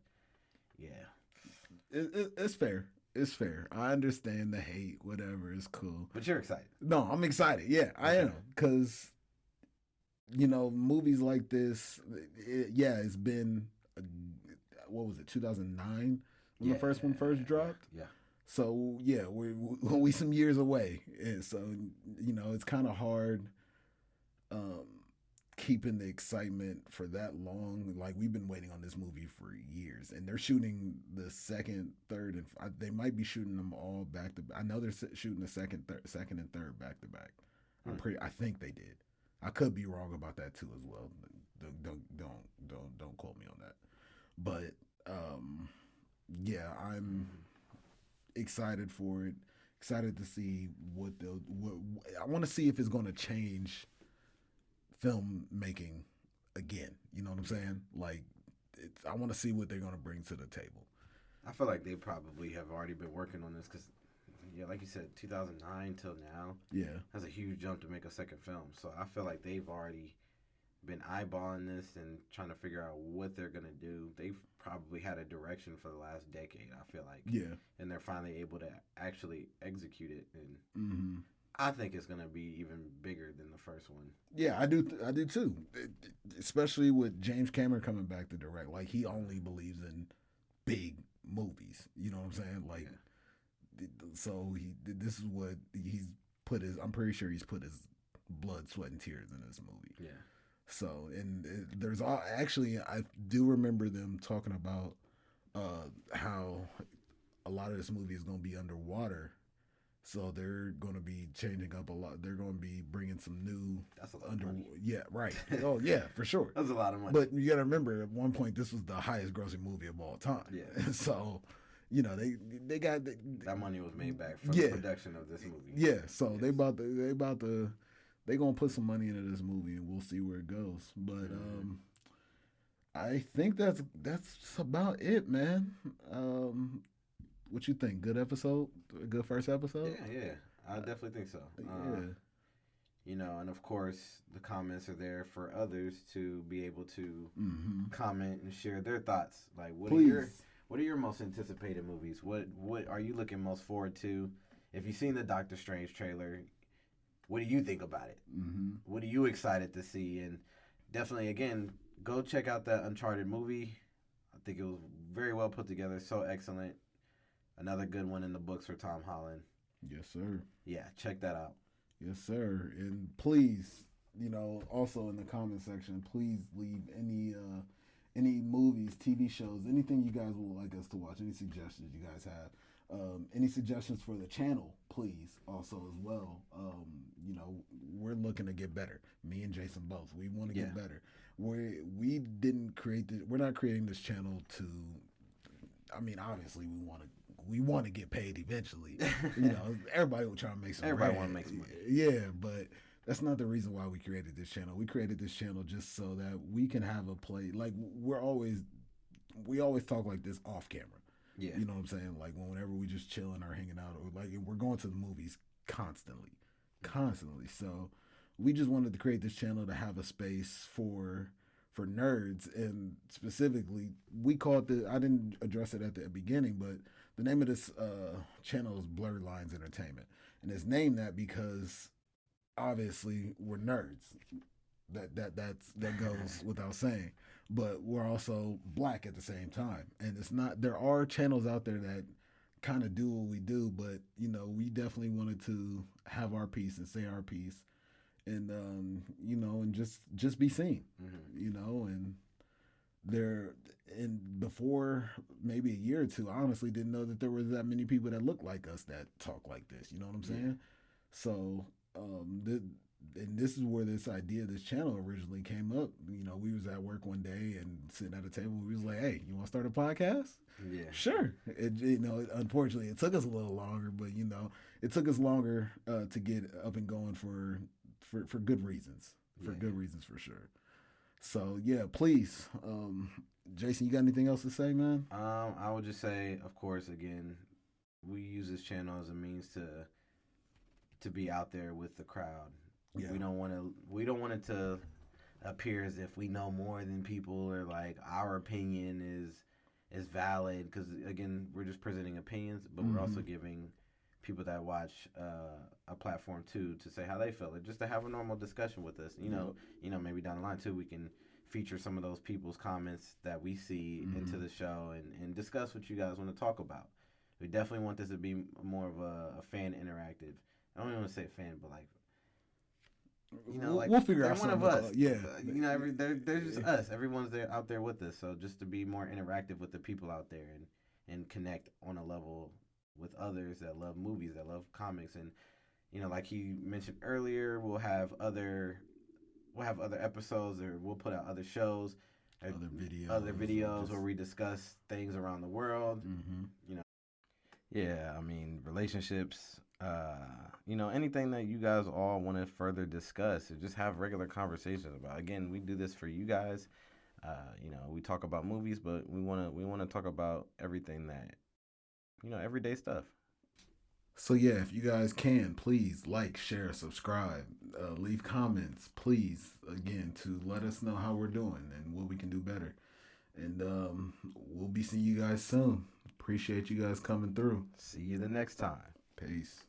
S3: yeah,
S2: it's fair. It's fair. I understand the hate. Whatever, it's cool.
S3: But you're excited.
S2: No, I'm excited. Yeah, I am because. Movies like this, it's been, what was it, 2009 when the first one first dropped?
S3: Yeah.
S2: So, yeah, we some years away. And so, it's kind of hard keeping the excitement for that long. Like, we've been waiting on this movie for years. And they're shooting the second, third, and they might be shooting them all back to back. I know they're shooting the second and third back to back. I think they did. I could be wrong about that too as well. Don't quote me on that. But yeah, I'm excited for it. Excited to see what I want to see if it's going to change filmmaking again. You know what I'm saying? Like, I want to see what they're going to bring to the table.
S3: I feel like they probably have already been working on this because. Yeah, like you said, 2009 till now.
S2: Yeah,
S3: that's a huge jump to make a second film. So I feel like they've already been eyeballing this and trying to figure out what they're gonna do. They've probably had a direction for the last decade. I feel like.
S2: Yeah. And
S3: they're finally able to actually execute it, and I think it's gonna be even bigger than the first one.
S2: Yeah, I do too. Especially with James Cameron coming back to direct. Like, he only believes in big movies. You know what I'm saying? Like. Yeah. So this is what he's put I'm pretty sure he's put his blood, sweat, and tears in this movie.
S3: Yeah.
S2: So, and there's actually, I do remember them talking about how a lot of this movie is going to be underwater. So they're going to be changing up a lot. They're going to be bringing some new.
S3: That's a lot of money.
S2: Yeah, right. Oh, yeah, for sure.
S3: That's a lot of money.
S2: But you got to remember, at one point, this was the highest grossing movie of all time.
S3: Yeah.
S2: So. They got
S3: that money was made back from the production of this movie.
S2: Yeah, so yes. They gonna put some money into this movie and we'll see where it goes. But I think that's about it, man. What you think? Good episode? A good first episode?
S3: Yeah, I definitely think so.
S2: Yeah.
S3: And of course, the comments are there for others to be able to comment and share their thoughts. Like, what are your most anticipated movies? What are you looking most forward to? If you've seen the Doctor Strange trailer, what do you think about it? What are you excited to see? And definitely, again, go check out that Uncharted movie. I think it was very well put together, so excellent. Another good one in the books for Tom Holland.
S2: Yes, sir.
S3: Yeah, check that out.
S2: Yes, sir. And please, also in the comment section, please leave any movies, TV shows, anything you guys would like us to watch, any suggestions you guys have, any suggestions for the channel, please, also as well. We're looking to get better. Me and Jason both. We want to get better. We didn't create this. We're not creating this channel to. I mean, obviously, we want to get paid eventually. Everybody will try to make some.
S3: Everybody want to make some money.
S2: Yeah, but. That's not the reason why we created this channel. We created this channel just so that we can have a play. Like, we always talk like this off camera.
S3: Yeah.
S2: You know what I'm saying? Like, whenever we just chilling or hanging out, or like we're going to the movies constantly. So we just wanted to create this channel to have a space for nerds, and specifically we call it I didn't address it at the beginning, but the name of this channel is Blerd Lines Entertainment, and it's named that because obviously we're nerds. That goes without saying. But we're also black at the same time. And it's not, there are channels out there that kind of do what we do, but you know, we definitely wanted to have our piece and say our piece, and you know, and just be seen, you know. And there, and before maybe a year or two, I honestly didn't know that there were that many people that look like us that talk like this. You know what I'm saying? So, and this is where this idea, this channel originally came up. You know, we was at work one day and sitting at a table. We was like, "Hey, you want to start a podcast?"
S3: Yeah.
S2: Sure. You know, unfortunately, it took us a little longer, but you know, it took us longer to get up and going for good reasons. For good reasons, for sure. So yeah, please, Jason, you got anything else to say, man?
S3: I would just say, of course, again, we use this channel as a means to be out there with the crowd. Yeah. We don't want it to appear as if we know more than people, or like our opinion is valid, because again, we're just presenting opinions, but we're also giving people that watch a platform too to say how they feel, or just to have a normal discussion with us. You know, maybe down the line too, we can feature some of those people's comments that we see into the show and discuss what you guys want to talk about. We definitely want this to be more of a fan interactive. I don't even want to say fan, but like, you know, like,
S2: we'll figure out
S3: one of
S2: something.
S3: us.
S2: Yeah,
S3: you know, they're just us. Everyone's there out there with us. So just to be more interactive with the people out there and connect on a level with others that love movies, that love comics. And you know, like he mentioned earlier, we'll have other episodes, or we'll put out other shows,
S2: other videos
S3: where we discuss things around the world. You know, yeah, I mean, relationships, you know, anything that you guys all want to further discuss, or just have regular conversations about. Again, we do this for you guys. You know, we talk about movies, but we want to talk about everything that, you know, everyday stuff.
S2: So yeah, if you guys can, please like, share, subscribe, leave comments, please, again, to let us know how we're doing and what we can do better. And we'll be seeing you guys soon. Appreciate you guys coming through.
S3: See you the next time.
S2: Peace.